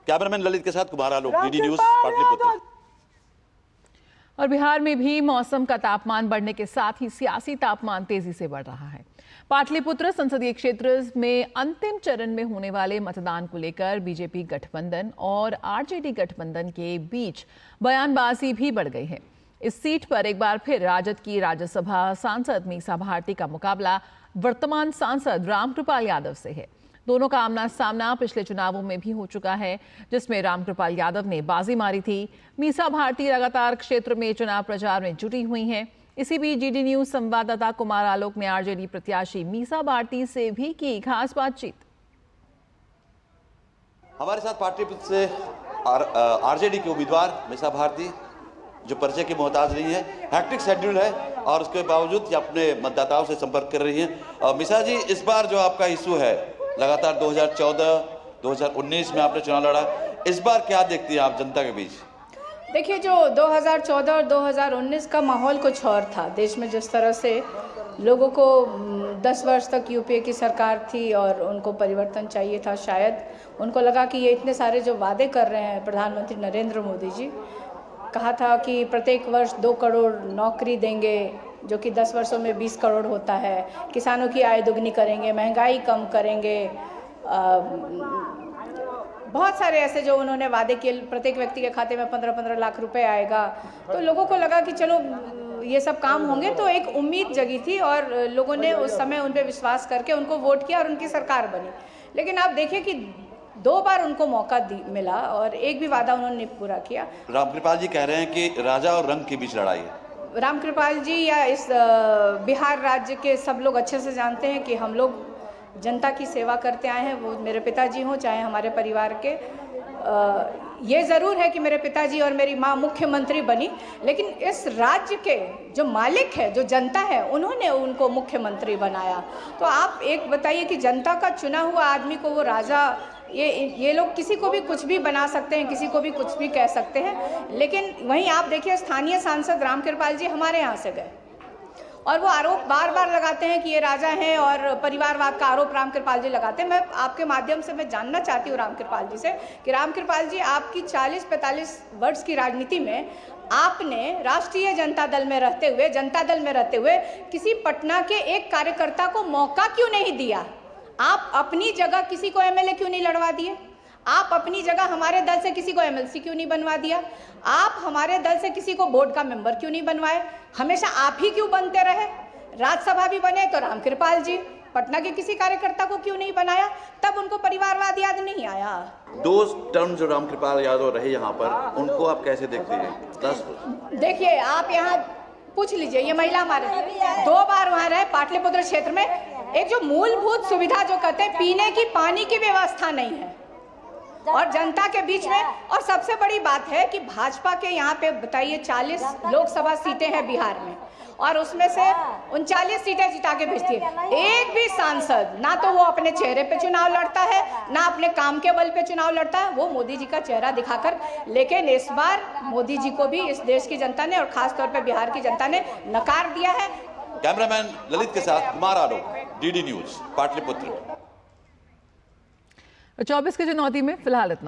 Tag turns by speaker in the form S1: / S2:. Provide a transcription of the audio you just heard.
S1: Cameraman Lalit के साथ Kumar Alok, DD news, Pataliputra.
S2: और बिहार में भी मौसम का तापमान बढ़ने के साथ ही सियासी तापमान तेजी से बढ़ रहा है। पाटलिपुत्र संसदीय क्षेत्र में अंतिम चरण में होने वाले मतदान को लेकर बीजेपी गठबंधन और आरजेडी गठबंधन के बीच बयानबाजी भी बढ़ गई है। इस सीट पर एक बार फिर राजद की राज्यसभा सांसद मीसा भारती का मुकाबला वर्तमान सांसद रामकृपाल यादव से है। दोनों का आमना सामना पिछले चुनावों में भी हो चुका है, जिसमें रामकृपाल यादव ने बाजी मारी थी। मीसा भारती लगातार क्षेत्र में चुनाव प्रचार में जुटी हुई हैं। इसी बीच डीडी न्यूज संवाददाता कुमार आलोक ने आरजेडी प्रत्याशी मीसा भारती से भी की खास बातचीत।
S1: हमारे साथ पाटलिपुत्र से आरजेडी के उम्मीदवार मीसा भारती, जो परिचय की मोहताज नहीं है, हैक्टिक शेड्यूल है और उसके बावजूद ये अपने मतदाताओं से संपर्क कर रही हैं। मीसा जी, इस बार जो आपका इशू है, लगातार 2014, 2019 में आपने चुनाव लड़ा, इस बार क्या देखती हैं आप जनता के बीच?
S3: देखिए, जो 2014 और 2019 का माहौल कुछ और था। देश में जिस तरह से लोगों को 10 वर्ष तक यूपीए की सरकार थी और उनको परिवर्तन चाहिए था, शायद उनको लगा कि ये इतने सारे जो वादे कर रहे हैं प्रधानमंत्री नरेंद्र मोदी जी, कहा था कि प्रत्येक वर्ष 2 करोड़ नौकरी देंगे, जो कि 10 वर्षों में 20 करोड़ होता है, किसानों की आय दुगनी करेंगे, महंगाई कम करेंगे, बहुत सारे ऐसे जो उन्होंने वादे किए, प्रत्येक व्यक्ति के खाते में 15-15 लाख रुपए आएगा। तो लोगों को लगा कि चलो ये सब काम होंगे, तो एक उम्मीद जगी थी और लोगों ने उस समय उन पर विश्वास करके उनको वोट किया और उनकी सरकार बनी। लेकिन आप देखिए कि 2 बार उनको मौका मिला और एक भी वादा उन्होंने पूरा किया।
S1: रामकृपाल जी कह रहे हैं कि राजा और रंग के बीच लड़ाई है।
S3: रामकृपाल जी या इस बिहार राज्य के सब लोग अच्छे से जानते हैं कि हम लोग जनता की सेवा करते आए हैं। वो मेरे पिताजी हों चाहे हमारे परिवार के, ये ज़रूर है कि मेरे पिताजी और मेरी माँ मुख्यमंत्री बनी, लेकिन इस राज्य के जो मालिक है, जो जनता है, उन्होंने उनको मुख्यमंत्री बनाया। तो आप एक बताइए कि जनता का चुना हुआ आदमी को वो राजा, ये लोग किसी को भी कुछ भी बना सकते हैं, किसी को भी कुछ भी कह सकते हैं। लेकिन वहीं आप देखिए, स्थानीय सांसद रामकृपाल जी हमारे यहाँ से गए और वो आरोप बार बार लगाते हैं कि ये राजा हैं और परिवारवाद का आरोप रामकृपाल जी लगाते हैं। मैं आपके माध्यम से मैं जानना चाहती हूँ रामकृपाल जी से कि रामकृपाल जी, आपकी 40-45 वर्ष की राजनीति में आपने राष्ट्रीय जनता दल में रहते हुए किसी पटना के एक कार्यकर्ता को मौका क्यों नहीं दिया? आप अपनी जगह किसी को एमएलए क्यों नहीं लड़वा दिए? आप अपनी जगह हमारे दल से किसी को एमएलसी क्यों नहीं बनवा दिया? आप हमारे दल से किसी को बोर्ड का मेंबर क्यों नहीं बनवाए? हमेशा आप ही क्यों बनते रहे? राज्यसभा भी बने तो रामकृपाल जी, पटना के किसी कार्यकर्ता को क्यों नहीं बनाया? तब उनको परिवारवाद याद नहीं आया।
S1: 2 टर्म जो रामकृपाल यादव रहे यहाँ पर, उनको आप कैसे देखते हैं?
S3: देखिए, आप यहाँ पूछ लीजिए, ये महिला हमारे 2 बार वहाँ रहे पाटलिपुत्र क्षेत्र में। एक जो मूलभूत सुविधा जो कहते हैं, पीने की पानी की व्यवस्था नहीं है और जनता के बीच में। और सबसे बड़ी बात है कि भाजपा के यहाँ पे बताइए 40 लोकसभा सीटें हैं बिहार में और उसमें से 39 सीटें जिता के भेजती है। एक भी सांसद ना तो वो अपने चेहरे पे चुनाव लड़ता है, ना अपने काम के बल पे चुनाव लड़ता है, वो मोदी जी का चेहरा दिखाकर। लेकिन इस बार मोदी जी को भी इस देश की जनता ने और खास तौर पे बिहार की जनता ने नकार दिया है।
S1: कैमरामैन ललित के साथ कुमार आलोक, डीडी न्यूज, पाटलिपुत्र।
S2: 24 के चुनौती में फिलहाल इतना।